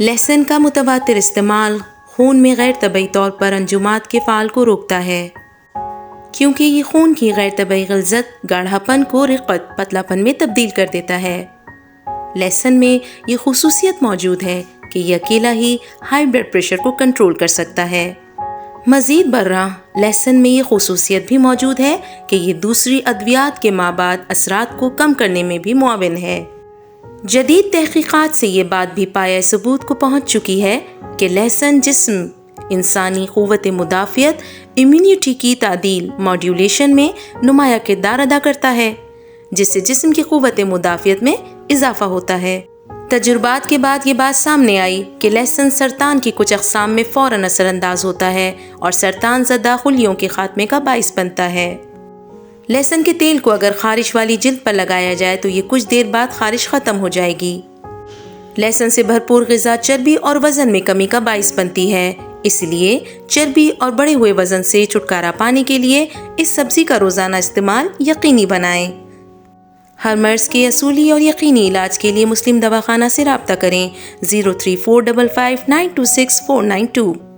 لہسن کا متواتر استعمال خون میں غیر طبعی طور پر انجمات کے فعال کو روکتا ہے، کیونکہ یہ خون کی غیر طبعی غلظت گاڑھاپن کو رقت پتلا پن میں تبدیل کر دیتا ہے۔ لہسن میں یہ خصوصیت موجود ہے کہ یہ اکیلا ہی ہائی بلڈ پریشر کو کنٹرول کر سکتا ہے۔ مزید برآں لہسن میں یہ خصوصیت بھی موجود ہے کہ یہ دوسری ادویات کے مابعد اثرات کو کم کرنے میں بھی معاون ہے۔ جدید تحقیقات سے یہ بات بھی پایہ ثبوت کو پہنچ چکی ہے کہ لہسن جسم انسانی قوت مدافعت امیونٹی کی تعدیل ماڈیولیشن میں نمایاں کردار ادا کرتا ہے، جس سے جسم کی قوت مدافعت میں اضافہ ہوتا ہے۔ تجربات کے بعد یہ بات سامنے آئی کہ لہسن سرطان کی کچھ اقسام میں فوراً اثر انداز ہوتا ہے اور سرطان زدہ خلیوں کے خاتمے کا باعث بنتا ہے۔ لہسن کے تیل کو اگر خارش والی جلد پر لگایا جائے تو یہ کچھ دیر بعد خارش ختم ہو جائے گی۔ لہسن سے بھرپور غذا چربی اور وزن میں کمی کا باعث بنتی ہے، اس لیے چربی اور بڑھے ہوئے وزن سے چھٹکارا پانے کے لیے اس سبزی کا روزانہ استعمال یقینی بنائیں۔ ہر مرض کے اصولی اور یقینی علاج کے لیے مسلم دواخانہ سے رابطہ کریں۔ 03455926492